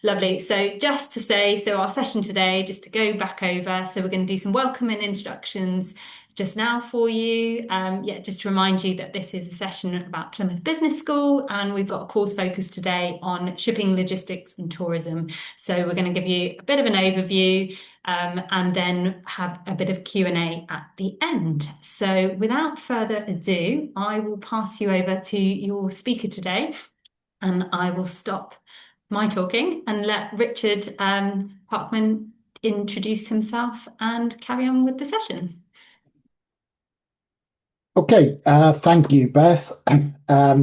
Lovely. So just to say, so our session today, just to go back over, so we're going to do some welcome and introductions just now for you. Yeah, just to remind you that this is a session about Plymouth Business School, and we've got a course focus today on shipping, logistics, and tourism. So we're going to give you a bit of an overview, and then have a bit of Q&A at the end. So without further ado, I will pass you over to your speaker today, and I will stop my talking and let Richard Parkman introduce himself and carry on with the session. Okay, thank you, Beth.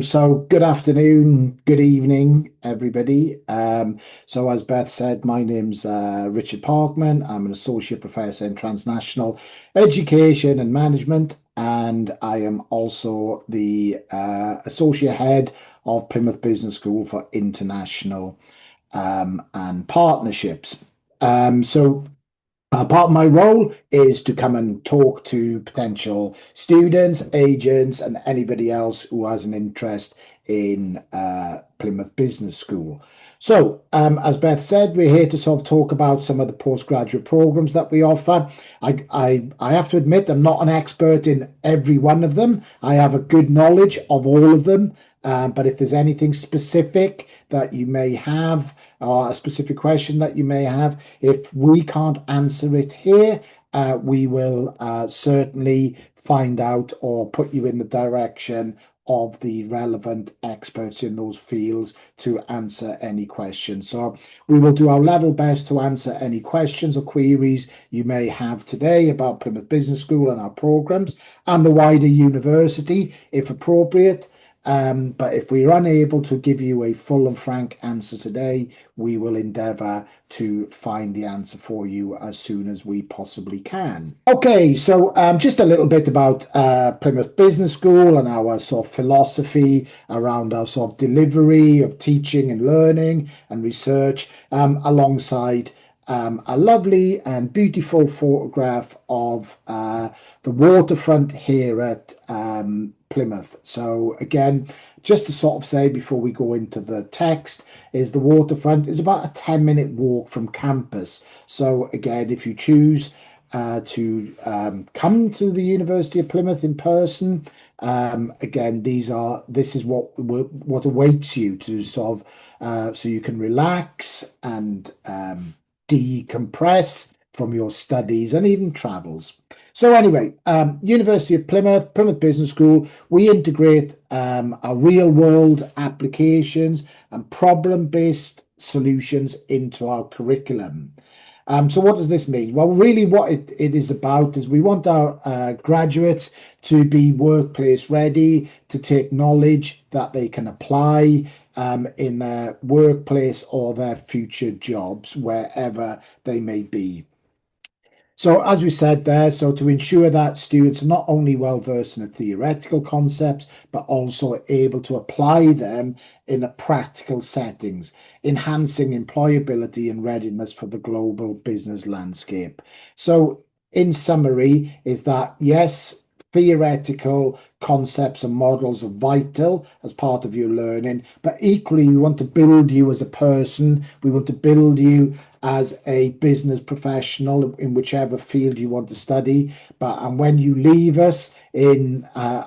So good afternoon, good evening, everybody. So as Beth said, my name's Richard Parkman. I'm an associate professor in transnational education and management, and I am also the associate head of Plymouth Business School for International and Partnerships. Part of my role is to come and talk to potential students, agents, and anybody else who has an interest in Plymouth Business School. As Beth said, we're here to sort of talk about some of the postgraduate programs that we offer. I have to admit, I'm not an expert in every one of them. I have a good knowledge of all of them. But if there's anything specific that you may have, or a specific question that you may have, if we can't answer it here, we will certainly find out or put you in the direction of the relevant experts in those fields to answer any questions. So we will do our level best to answer any questions or queries you may have today about Plymouth Business School and our programs and the wider university, if appropriate. But if we're unable to give you a full and frank answer today, we will endeavour to find the answer for you as soon as we possibly can. Okay, so just a little bit about Plymouth Business School and our sort of philosophy around our sort of delivery of teaching and learning and research, alongside a lovely and beautiful photograph of the waterfront here at Plymouth. So again, just to sort of say before we go into the text, is the waterfront is about a 10-minute walk from campus. So again, if you choose to come to the University of Plymouth in person, again, this is what awaits you to sort of so you can relax and decompress from your studies and even travels. So anyway, University of Plymouth, Plymouth Business School, we integrate our real world applications and problem-based solutions into our curriculum. So what does this mean? Well, really what it is about is we want our graduates to be workplace ready, to take knowledge that they can apply in their workplace or their future jobs, wherever they may be. So as we said there, so to ensure that students are not only well versed in the theoretical concepts, but also able to apply them in a practical settings, enhancing employability and readiness for the global business landscape. So in summary, is that yes, theoretical concepts and models are vital as part of your learning, but equally we want to build you as a person. We want to build you as a business professional in whichever field you want to study. And when you leave us in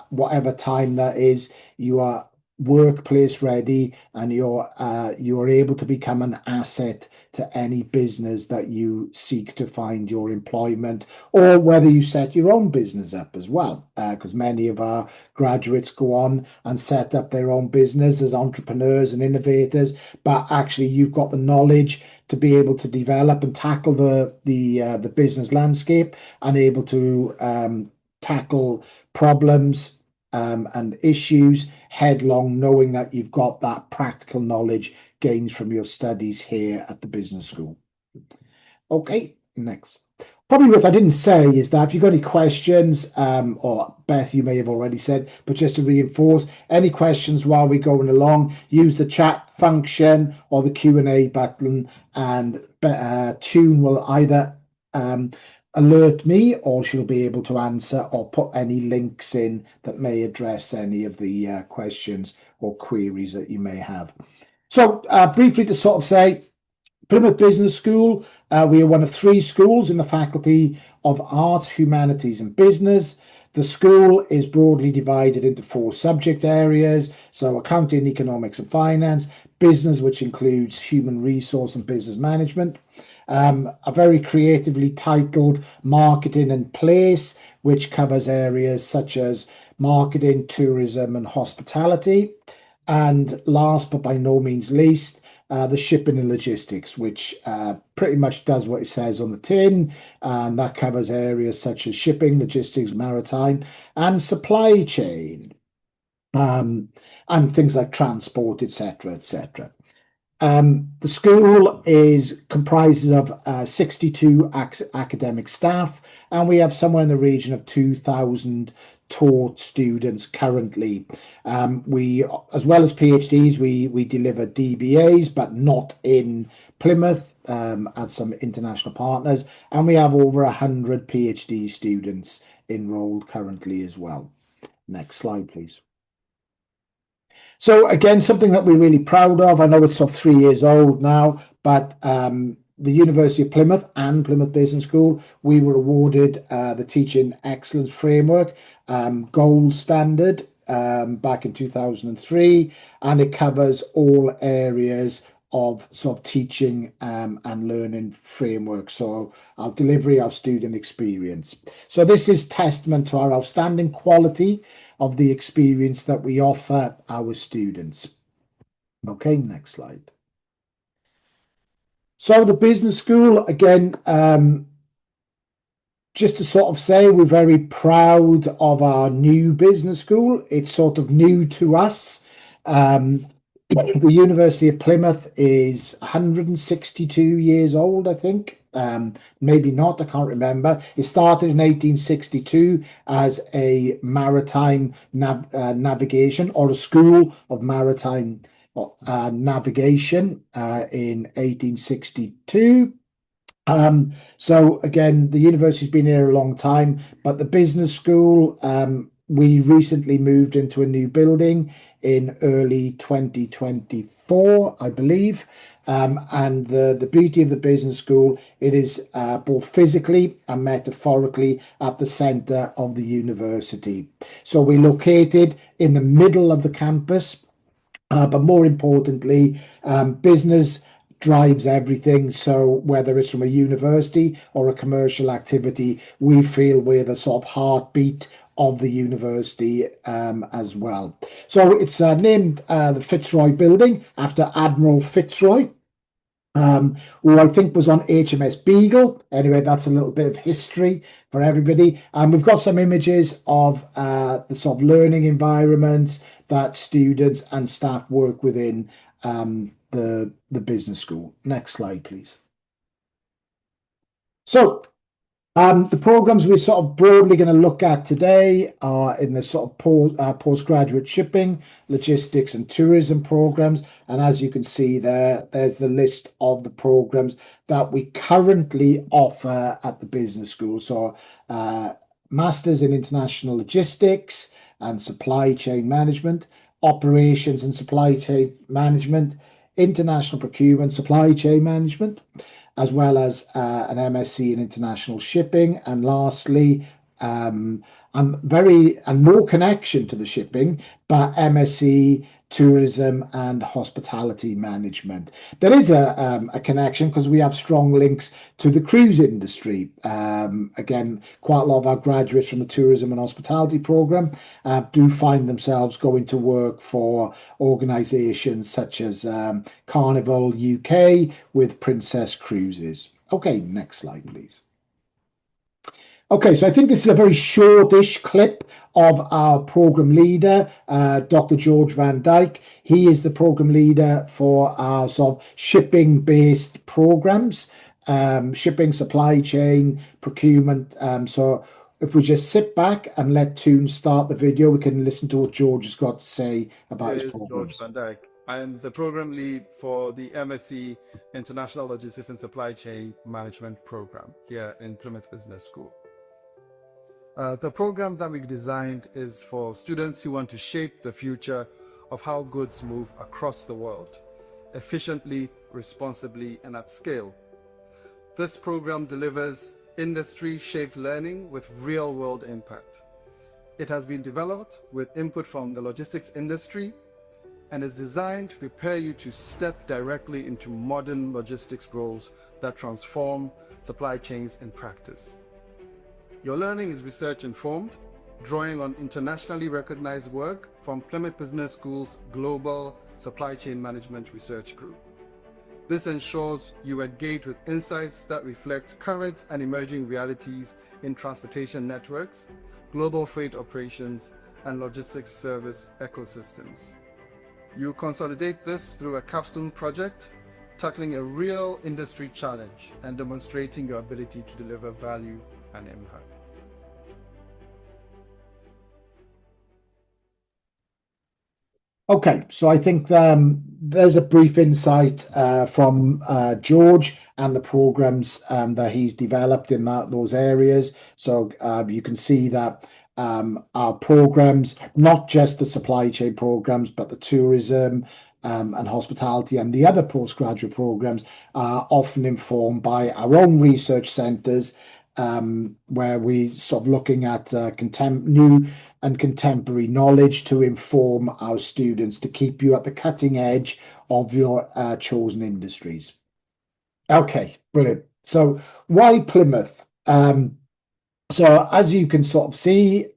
whatever time that is, you are workplace ready and you're able to become an asset to any business that you seek to find your employment, or whether you set your own business up as well, because many of our graduates go on and set up their own business as entrepreneurs and innovators, but actually you've got the knowledge to be able to develop and tackle the business landscape and able to tackle problems and issues headlong, knowing that you've got that practical knowledge gained from your studies here at the business school. Okay, next. Probably what I didn't say is that if you've got any questions, or Beth, you may have already said, but just to reinforce, any questions while we're going along, use the chat function or the Q&A button, and Tune will either alert me or she'll be able to answer or put any links in that may address any of the questions or queries that you may have. So briefly to sort of say, Plymouth Business School, we are one of three schools in the Faculty of Arts, Humanities and Business. The school is broadly divided into four subject areas, so accounting, economics and finance, business, which includes human resource and business management, a very creatively titled marketing and place, which covers areas such as marketing, tourism and hospitality. And last but by no means least, the shipping and logistics, which pretty much does what it says on the tin, and that covers areas such as shipping, logistics, maritime, and supply chain, and things like transport, etc., etc. The school is comprises of 62 academic staff, and we have somewhere in the region of 2,000 taught students currently. We, as well as PhDs, we deliver DBAs, but not in Plymouth, at some international partners, and we have over 100 PhD students enrolled currently as well. Next slide, please. So again, something that we're really proud of. I know it's sort of 3 years old now, but the University of Plymouth and Plymouth Business School, we were awarded the Teaching Excellence Framework Gold Standard back in 2003, and it covers all areas of sort of teaching and learning framework. So our delivery, our student experience. So this is testament to our outstanding quality of the experience that we offer our students. Okay, next slide. So the business school, again, just to sort of say, we're very proud of our new business school. It's sort of new to us. The University of Plymouth is 162 years old, I think. Maybe not, I can't remember. It started in 1862 as a maritime navigation, or a school of maritime navigation in 1862. So again, the university's been here a long time, but the business school, we recently moved into a new building in early 2024, I believe. And the beauty of the business school, it is both physically and metaphorically at the centre of the university. So we're located in the middle of the campus, but more importantly, business drives everything. So whether it's from a university or a commercial activity, we feel we're the sort of heartbeat of the university as well. So it's named the Fitzroy Building after Admiral Fitzroy, who I think was on HMS Beagle. Anyway, that's a little bit of history for everybody. And we've got some images of the sort of learning environments that students and staff work within the business school. Next slide, please. So the programs we're sort of broadly going to look at today are in the sort of postgraduate shipping, logistics and tourism programs. And as you can see there, there's the list of the programs that we currently offer at the business school. So Masters in International Logistics and Supply Chain Management, Operations and Supply Chain Management, International Procurement, Supply Chain Management, as well as an MSc in International Shipping. And lastly, and no connection to the shipping, but MSc Tourism and Hospitality Management. There is a connection because we have strong links to the cruise industry. Again, quite a lot of our graduates from the Tourism and Hospitality program do find themselves going to work for organisations such as Carnival UK with Princess Cruises. Okay, next slide, please. Okay, so I think this is a very shortish clip of our program leader, Dr. George Van Dyke. He is the program leader for our sort of shipping-based programs, shipping, supply chain, procurement. So if we just sit back and let Toon start the video, we can listen to what George has got to say about his programs. George Van Dyke. I'm the program lead for the MSc International Logistics and Supply Chain Management program here in Plymouth Business School. The program that we designed is for students who want to shape the future of how goods move across the world. efficiently, responsibly, and at scale. This program delivers industry-shaped learning with real-world impact. It has been developed with input from the logistics industry and is designed to prepare you to step directly into modern logistics roles that transform supply chains in practice. Your learning is research-informed, drawing on internationally recognized work from Plymouth Business School's Global Supply Chain Management Research Group. This ensures you engage with insights that reflect current and emerging realities in transportation networks, global freight operations, and logistics service ecosystems. You consolidate this through a capstone project, tackling a real industry challenge and demonstrating your ability to deliver value and impact. Okay, so I think there's a brief insight from George and the programs that he's developed in those areas. So you can see that our programs, not just the supply chain programs, but the tourism and hospitality and the other postgraduate programs are often informed by our own research centres, where we sort of looking at new and contemporary knowledge to inform our students to keep you at the cutting edge of your chosen industries. Okay, brilliant. So why Plymouth? So as you can sort of see,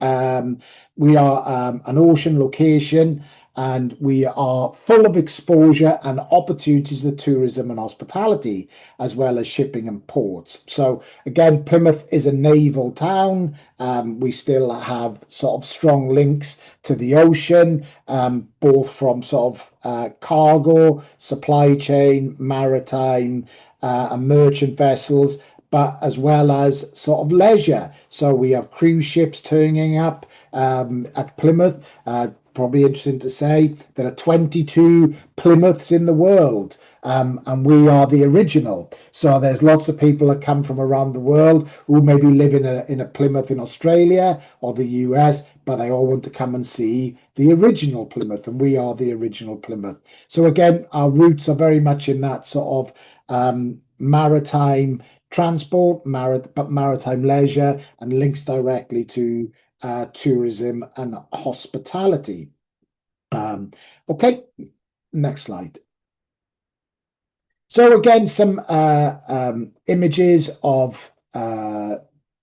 we are an ocean location and we are full of exposure and opportunities to tourism and hospitality, as well as shipping and ports. So again, Plymouth is a naval town. We still have sort of strong links to the ocean, both from sort of cargo, supply chain, maritime, and merchant vessels, but as well as sort of leisure. So we have cruise ships turning up at Plymouth. Probably interesting to say there are 22 Plymouths in the world, and we are the original. So there's lots of people that come from around the world who maybe live in a Plymouth in Australia or the US, but they all want to come and see the original Plymouth, and we are the original Plymouth. So again, our roots are very much in that sort of maritime transport, but maritime leisure, and links directly to tourism and hospitality. Okay, next slide. So again, some images of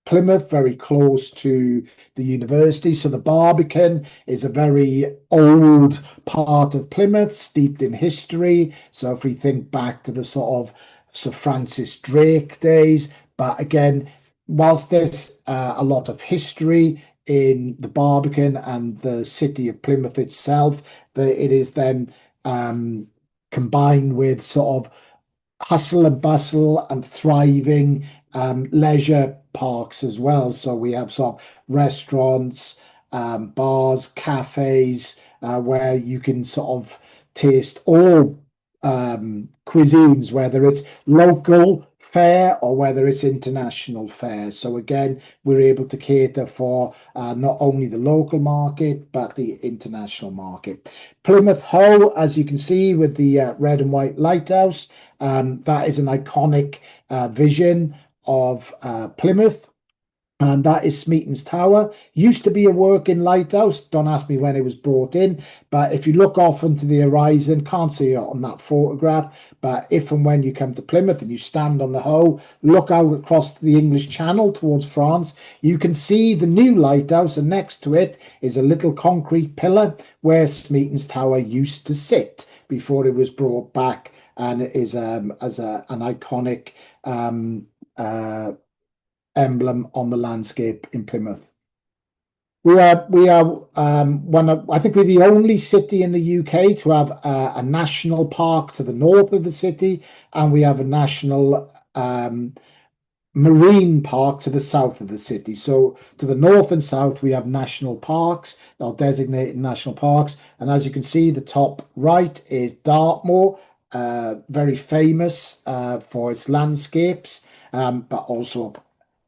Plymouth, very close to the university. So the Barbican is a very old part of Plymouth, steeped in history. So if we think back to the sort of Sir Francis Drake days, but again, whilst there's a lot of history in the Barbican and the city of Plymouth itself, it is then combined with sort of hustle and bustle and thriving leisure parks as well. So we have sort of restaurants, bars, cafes, where you can sort of taste all cuisines, whether it's local fare or whether it's international fare. So again, we're able to cater for not only the local market, but the international market. Plymouth Hoe, as you can see with the red and white lighthouse, that is an iconic vision of Plymouth. And that is Smeaton's Tower. Used to be a working lighthouse. Don't ask me when it was brought in. But if you look off into the horizon, can't see it on that photograph. But if and when you come to Plymouth and you stand on the Hoe, look out across the English Channel towards France, you can see the new lighthouse. And next to it is a little concrete pillar where Smeaton's Tower used to sit before it was brought back. And it is as an iconic emblem on the landscape in Plymouth. We are I think we're the only city in the UK to have a national park to the north of the city, and we have a national marine park to the south of the city. So to the north and south, we have national parks, or designated national parks. And as you can see, the top right is Dartmoor, very famous for its landscapes, but also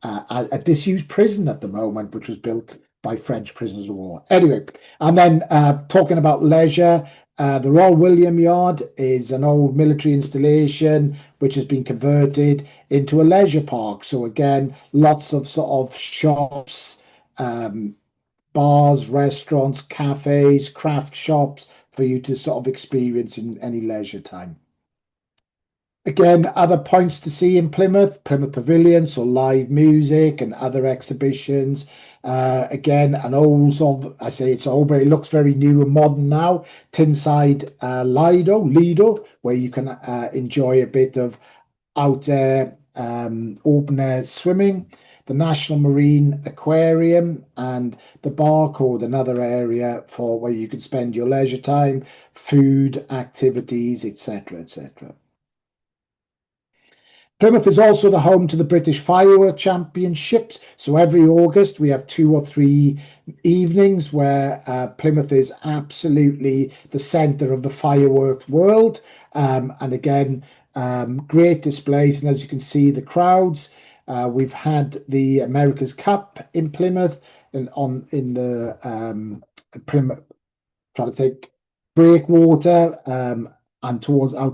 a disused prison at the moment, which was built by French prisoners of war. Anyway, and then talking about leisure, the Royal William Yard is an old military installation which has been converted into a leisure park. So again, lots of sort of shops, bars, restaurants, cafes, craft shops for you to sort of experience in any leisure time. Again, other points to see in Plymouth Pavilion, so live music and other exhibitions. Again, an old sort of, I say it's old, but it looks very new and modern now. Tinside Lido, where you can enjoy a bit of out there open air swimming. The National Marine Aquarium and the Barcode, another area for where you can spend your leisure time, food, activities, etc., etc. Plymouth is also the home to the British Firework Championships. So every August we have 2 or 3 evenings where Plymouth is absolutely the centre of the fireworks world. And again, great displays. And as you can see, the crowds. We've had the America's Cup in Plymouth and in the Plymouth, trying to think, breakwater and out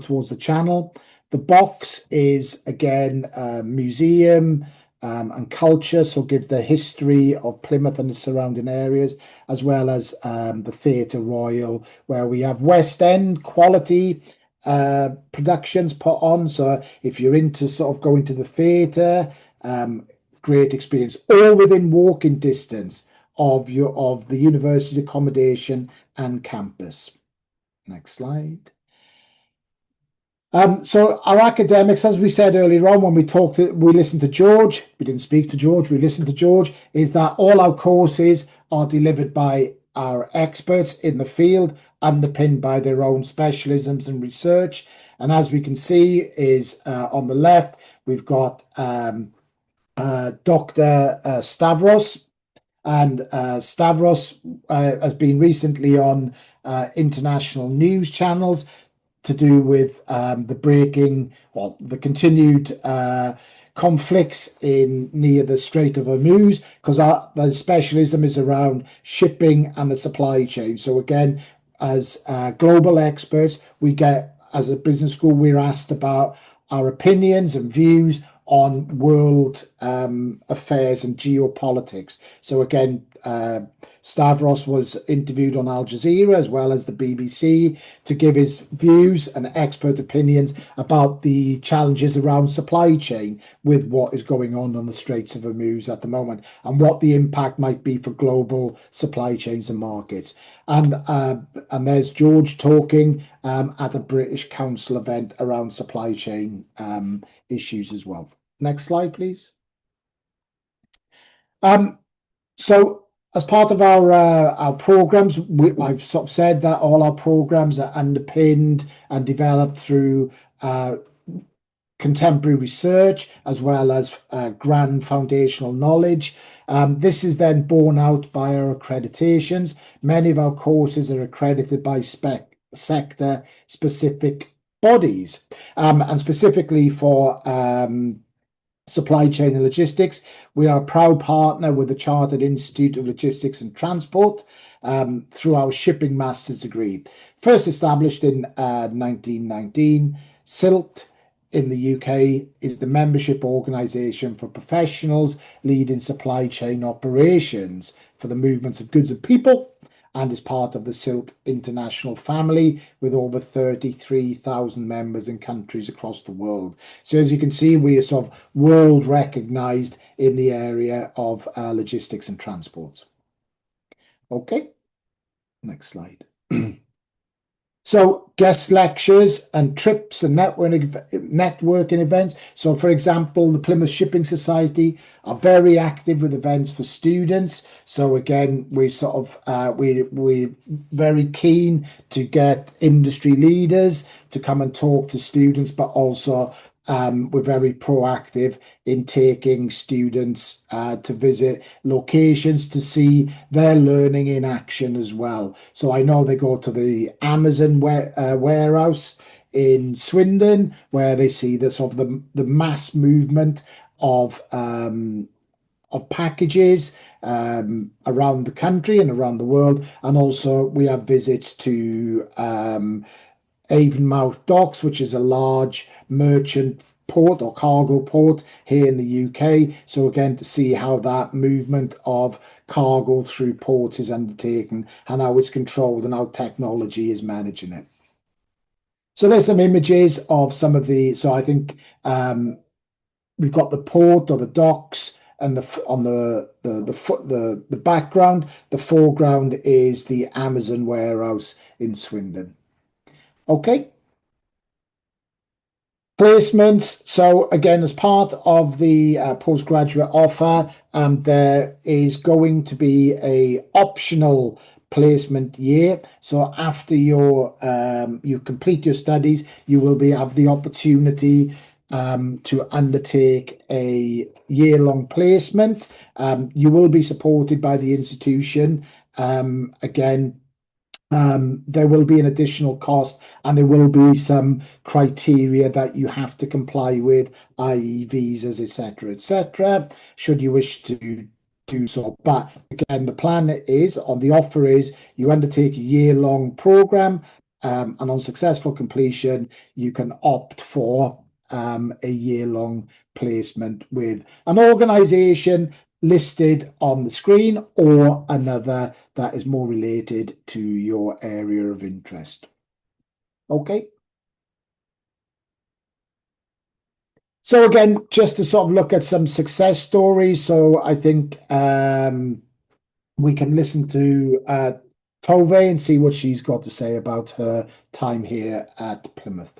towards the channel. The box is again a museum and culture, so gives the history of Plymouth and its surrounding areas, as well as the Theatre Royal, where we have West End quality productions put on. So if you're into sort of going to the theatre, great experience, all within walking distance of the university's accommodation and campus. Next slide. So our academics, as we said earlier on, when we listened to George, we didn't speak to George, we listened to George, is that all our courses are delivered by our experts in the field, underpinned by their own specialisms and research. And as we can see is on the left, we've got Dr. Stavros, and Stavros has been recently on international news channels to do with the continued conflicts near the Strait of Hormuz, because the specialism is around shipping and the supply chain. So again, as global experts, as a business school, we're asked about our opinions and views on world affairs and geopolitics. So again, Stavros was interviewed on Al Jazeera as well as the BBC to give his views and expert opinions about the challenges around supply chain with what is going on the Straits of Hormuz at the moment and what the impact might be for global supply chains and markets. And there's George talking at a British Council event around supply chain issues as well. Next slide, please. So as part of our programs, I've sort of said that all our programs are underpinned and developed through contemporary research as well as grand foundational knowledge. This is then borne out by our accreditations. Many of our courses are accredited by sector specific bodies, and specifically for supply chain and logistics. We are a proud partner with the Chartered Institute of Logistics and Transport through our shipping master's degree. First established in 1919, SILT in the UK is the membership organisation for professionals leading supply chain operations for the movements of goods and people, and is part of the SILT international family with over 33,000 members in countries across the world. So as you can see, we are sort of world recognised in the area of logistics and transport. Okay, next slide. So guest lectures and trips and networking events. So for example, the Plymouth Shipping Society are very active with events for students. So again, we sort of, we're very keen to get industry leaders to come and talk to students, but also we're very proactive in taking students to visit locations to see their learning in action as well. So I know they go to the Amazon warehouse in Swindon, where they see the sort of the mass movement of packages around the country and around the world. And also we have visits to Avonmouth Docks, which is a large merchant port or cargo port here in the UK. So again, to see how that movement of cargo through ports is undertaken and how it's controlled and how technology is managing it. So there's some images of some of the, so I think we've got the port or the docks, and on the background, the foreground is the Amazon warehouse in Swindon. Okay. Placements. So again, as part of the postgraduate offer, there is going to be a optional placement year. So after you complete your studies, you will have the opportunity to undertake a year-long placement. You will be supported by the institution. Again, there will be an additional cost and there will be some criteria that you have to comply with, i.e. visas, etc., should you wish to do so. But again, the plan is, on the offer is, you undertake a year-long program, and on successful completion, you can opt for a year-long placement with an organisation listed on the screen or another that is more related to your area of interest. Okay. So again, just to sort of look at some success stories. So I think we can listen to Tove and see what she's got to say about her time here at Plymouth.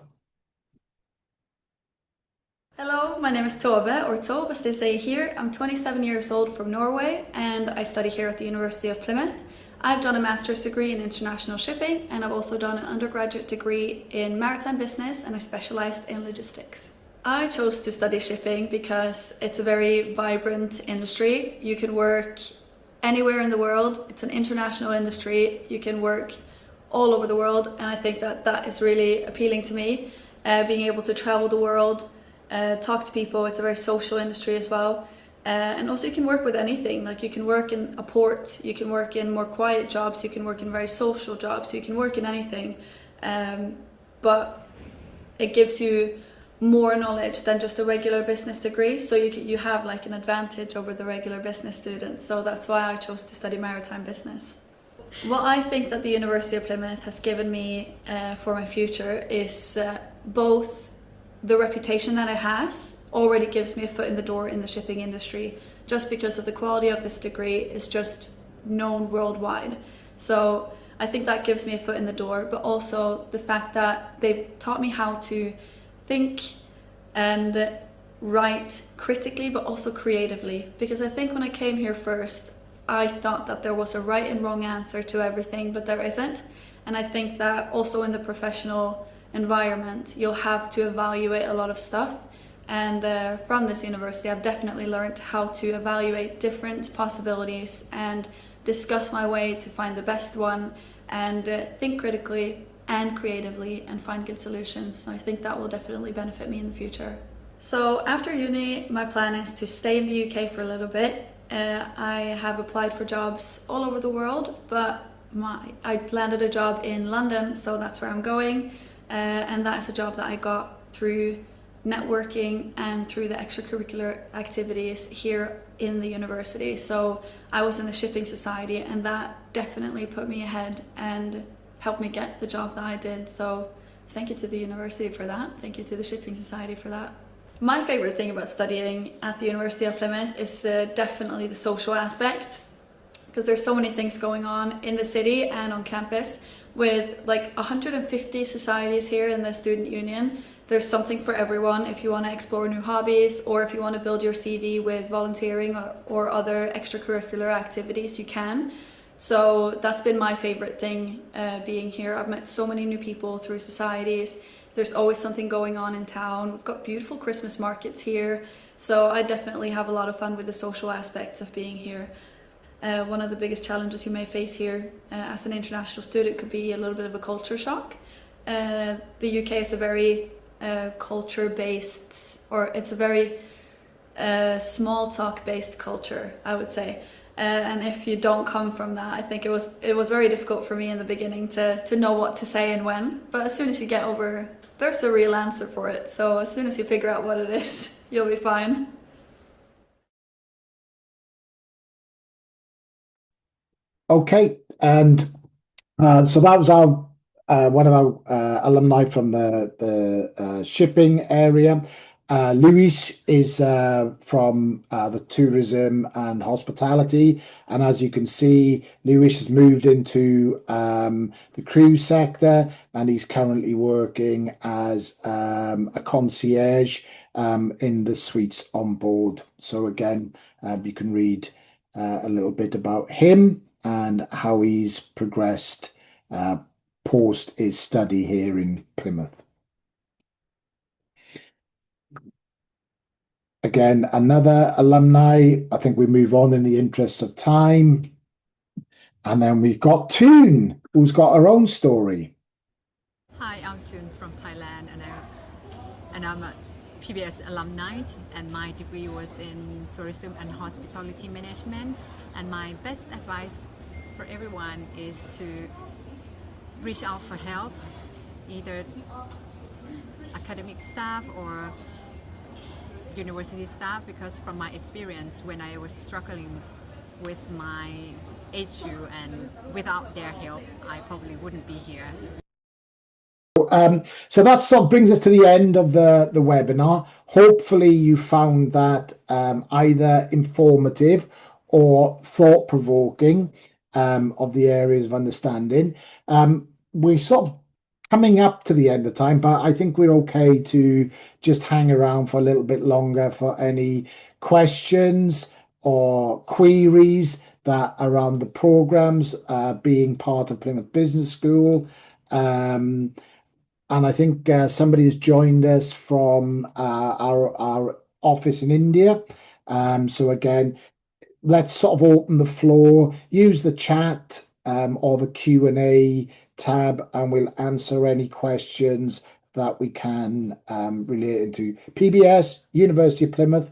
Hello, my name is Tove, or Tove as they say here. I'm 27 years old from Norway and I study here at the University of Plymouth. I've done a master's degree in international shipping and I've also done an undergraduate degree in maritime business and I specialized in logistics. I chose to study shipping because it's a very vibrant industry. You can work anywhere in the world. It's an international industry. You can work all over the world and I think that that is really appealing to me. Being able to travel the world, talk to people. It's a very social industry as well, and also you can work with anything. Like you can work in a port, you can work in more quiet jobs, you can work in very social jobs, you can work in anything, but it gives you more knowledge than just a regular business degree, so you have like an advantage over the regular business students. So that's why I chose to study maritime business. What I think that the University of Plymouth has given me for my future is both the reputation that it has already gives me a foot in the door in the shipping industry, just because of the quality of this degree is just known worldwide. So I think that gives me a foot in the door, but also the fact that they've taught me how to think and write critically, but also creatively. Because I think when I came here first, I thought that there was a right and wrong answer to everything, but there isn't. And I think that also in the professional environment, you'll have to evaluate a lot of stuff. And from this university, I've definitely learned how to evaluate different possibilities and discuss my way to find the best one and think critically and creatively and find good solutions. So I think that will definitely benefit me in the future. So after uni, my plan is to stay in the UK for a little bit. I have applied for jobs all over the world, but I landed a job in London, so that's where I'm going. And that is a job that I got through networking and through the extracurricular activities here in the university. So I was in the shipping society and that definitely put me ahead and helped me get the job that I did. So thank you to the university for that. Thank you to the shipping society for that. My favorite thing about studying at the University of Plymouth is definitely the social aspect, because there's so many things going on in the city and on campus. With like 150 societies here in the student union, there's something for everyone. If you want to explore new hobbies or if you want to build your CV with volunteering or other extracurricular activities, you can. So that's been my favorite thing being here. I've met so many new people through societies. There's always something going on in town. We've got beautiful Christmas markets here. So I definitely have a lot of fun with the social aspects of being here. One of the biggest challenges you may face here as an international student could be a little bit of a culture shock. The UK is a very culture-based, or it's a very a small talk based culture, I would say. And if you don't come from that, I think it was very difficult for me in the beginning to know what to say and when. But as soon as you get over, there's a real answer for it. So as soon as you figure out what it is, you'll be fine. Okay, and so that was our one of our alumni from the shipping area. Luis is from the tourism and hospitality, and as you can see, Luis has moved into the cruise sector, and he's currently working as a concierge in the suites on board. So again, you can read a little bit about him and how he's progressed post his study here in Plymouth. Again, another alumni. I think we move on in the interests of time. And then we've got Toon, who's got her own story. Hi, I'm Toon from Thailand, and I'm a PBS alumni, and my degree was in tourism and hospitality management. And my best advice for everyone is to reach out for help, either academic staff or university staff, because from my experience, when I was struggling with my issue and without their help, I probably wouldn't be here. So that sort of brings us to the end of the webinar. Hopefully you found that either informative or thought-provoking of the areas of understanding. We're sort of coming up to the end of time, but I think we're okay to just hang around for a little bit longer for any questions or queries that around the programs being part of Plymouth Business School. And I think somebody has joined us from our office in India. So again, let's sort of open the floor, use the chat or the Q&A tab, and we'll answer any questions that we can related to PBS, University of Plymouth.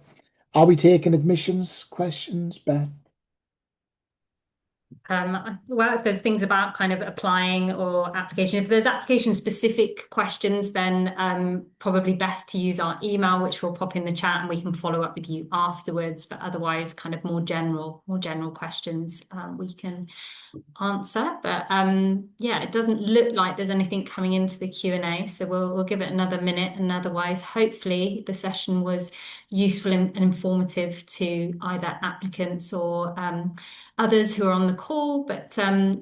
Are we taking admissions questions, Beth? Well, if there's things about kind of applying or application, if there's application specific questions, then probably best to use our email, which we'll pop in the chat, and we can follow up with you afterwards. But otherwise, kind of more general questions we can answer. But yeah, it doesn't look like there's anything coming into the Q&A, so we'll give it another minute. And otherwise, hopefully the session was useful and informative to either applicants or others who are on the call. But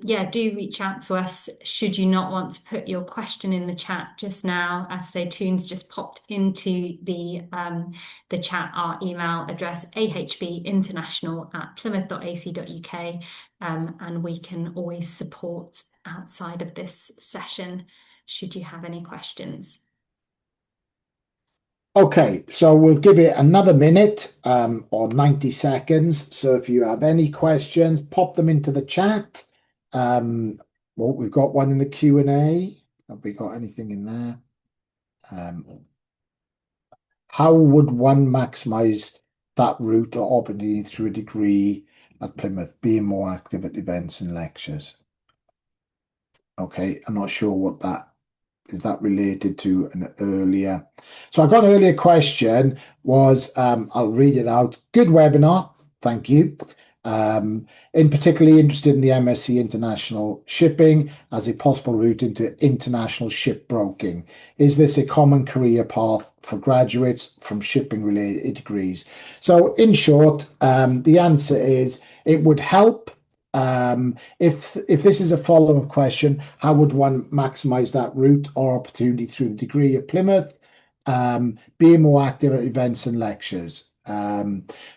yeah, do reach out to us should you not want to put your question in the chat just now. As say, Toon's just popped into the chat our email address, ahbinternational@plymouth.ac.uk, and we can always support outside of this session should you have any questions. Okay, so we'll give it another minute or 90 seconds. So if you have any questions, pop them into the chat. Well, we've got one in the Q&A. Have we got anything in there? How would one maximize that route or opportunity through a degree at Plymouth, being more active at events and lectures? Okay, I'm not sure what that is. That related to an earlier? So I got an earlier question was, I'll read it out. Good webinar, thank you. In particularly interested in the MSc International Shipping as a possible route into international shipbroking. Is this a common career path for graduates from shipping related degrees? So in short, the answer is it would help. If this is a follow-up question, how would one maximize that route or opportunity through the degree at Plymouth? Being more active at events and lectures.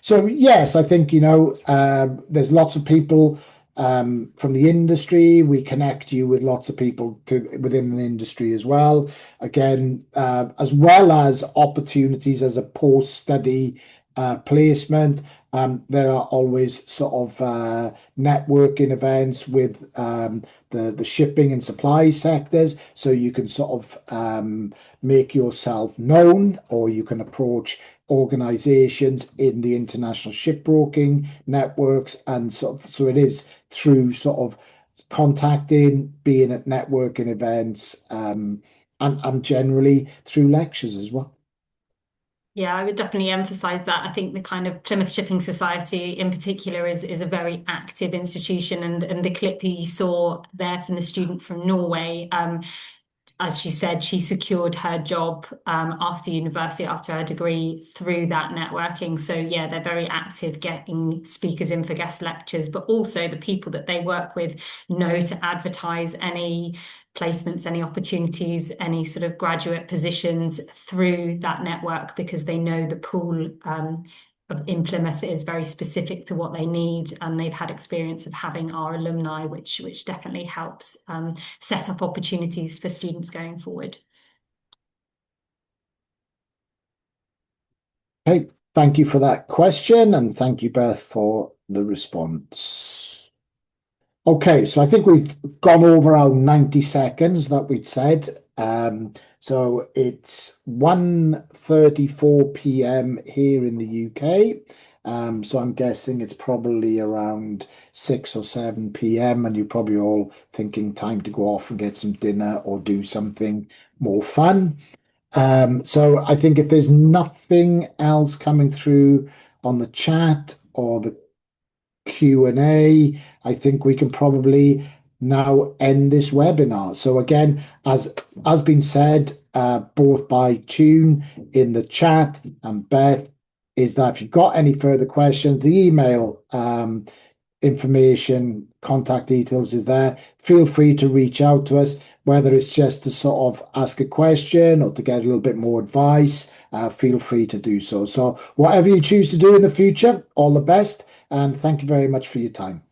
So yes, I think, there's lots of people from the industry. We connect you with lots of people within the industry as well. Again, as well as opportunities as a post-study placement. There are always sort of networking events with the shipping and supply sectors, so you can sort of make yourself known, or you can approach organizations in the international shipbroking networks, and sort of, so it is through sort of contacting, being at networking events, and generally through lectures as well. Yeah, I would definitely emphasize that. I think the kind of Plymouth Shipping Society in particular is a very active institution, and the clip that you saw there from the student from Norway, as she said, she secured her job after university, after her degree, through that networking. So yeah, they're very active getting speakers in for guest lectures, but also the people that they work with know to advertise any placements, any opportunities, any sort of graduate positions through that network, because they know the pool in Plymouth is very specific to what they need, and they've had experience of having our alumni, which definitely helps set up opportunities for students going forward. Okay, thank you for that question, and thank you, Beth, for the response. Okay, so I think we've gone over our 90 seconds that we'd said. So it's 1:34 p.m. here in the UK. So I'm guessing it's probably around 6 or 7 p.m. and you're probably all thinking time to go off and get some dinner or do something more fun. So I think if there's nothing else coming through on the chat or the Q&A, I think we can probably now end this webinar. So again, as has been said, both by Tune in the chat and Beth, is that if you've got any further questions, the email information, contact details is there. Feel free to reach out to us, whether it's just to sort of ask a question or to get a little bit more advice. Feel free to do so. So whatever you choose to do in the future, all the best, and thank you very much for your time.